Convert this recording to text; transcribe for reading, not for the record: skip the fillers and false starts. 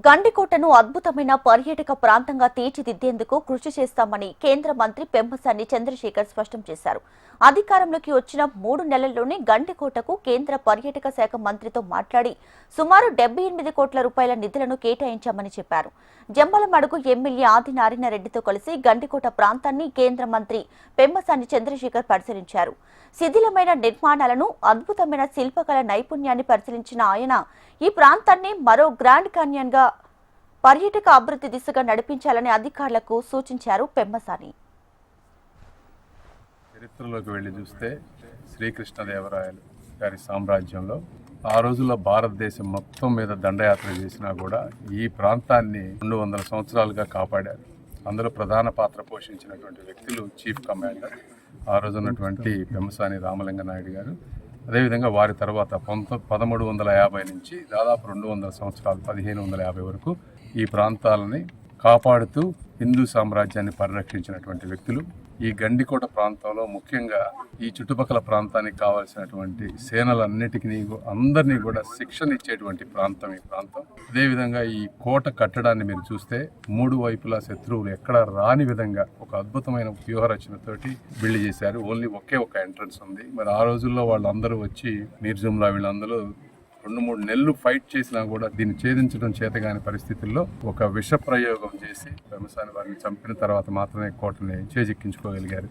గండికోటను అద్భుతమైన పర్యాటక ప్రాంతంగా తీర్చిదిద్దేందుకు కృషి చేస్తామని కేంద్ర మంత్రి పెమ్మసాని చంద్రశేఖర్ స్పష్టం చేశారు. అధికారంలోకి వచ్చిన 3 నెలల్లోనే గండికోటకు కేంద్ర పర్యాటక శాఖ మంత్రితో మాట్లాడి సుమారు 78 కోట్ల రూపాయల నిధులను కేటాయించామని చెప్పారు. జంబలమడుగు ఎమ్మెల్యే ఆదినారాయణ రెడ్డితో కలిసి గండికోట ప్రాంతాన్ని కేంద్ర మంత్రి పెమ్మసాని చంద్రశేఖర్ పరిశీలించారు. శిథిలమైన నిర్మాణాలను, అద్భుతమైన శిల్పకళ నైపుణ్యాన్ని పరిశీలించిన ఆయన ఈ ప్రాంతాన్ని మరో గ్రాండ్ కాన్యన్ గా పర్యాటక అభివృద్ధి దిశగా నడిపించాలని అధికారులకు సూచించారు పెమ్మసాని. చరిత్రలోకి వెళ్లి చూస్తే శ్రీకృష్ణదేవరాయలు గారి సామ్రాజ్యంలో ఆ రోజుల్లో భారతదేశం మొత్తం మీద దండయాత్ర చేసినా కూడా ఈ ప్రాంతాన్ని 200 సంవత్సరాలుగా కాపాడారు. అందులో ప్రధాన పాత్ర పోషించినటువంటి వ్యక్తులు చీఫ్ కమాండర్ ఆ రోజు ఉన్నటువంటి పెమ్మసాని రామలింగ నాయుడు గారు. అదేవిధంగా వారి తర్వాత 1350 నుంచి దాదాపు 200 సంవత్సరాలు 1550 వరకు ఈ ప్రాంతాలని కాపాడుతూ హిందూ సామ్రాజ్యాన్ని పరిరక్షించినటువంటి వ్యక్తులు. ఈ గండికోట ప్రాంతంలో ముఖ్యంగా ఈ చుట్టుపక్కల ప్రాంతానికి కావాల్సినటువంటి సేనలన్నిటికీ అందరినీ కూడా శిక్షణ ఇచ్చేటువంటి ప్రాంతం ఈ ప్రాంతం. అదేవిధంగా ఈ కోట కట్టడాన్ని మీరు చూస్తే 3 వైపులా శత్రువులు ఎక్కడ రాని విధంగా ఒక అద్భుతమైన వ్యూహరచనతోటి బిల్డ్ చేశారు. ఓన్లీ ఒకే ఒక ఎంట్రన్స్ ఉంది. మరి ఆ రోజుల్లో వాళ్ళందరూ వచ్చి మీర్జుమ్లా వీళ్ళందరూ 2-3 నెలలు ఫైట్ చేసినా కూడా దీన్ని ఛేదించడం చేతగాని పరిస్థితుల్లో ఒక విష ప్రయోగం చేసి పెమ్మసాని వారిని చంపిన తర్వాత మాత్రమే కోటని చేజిక్కించుకోగలిగారు.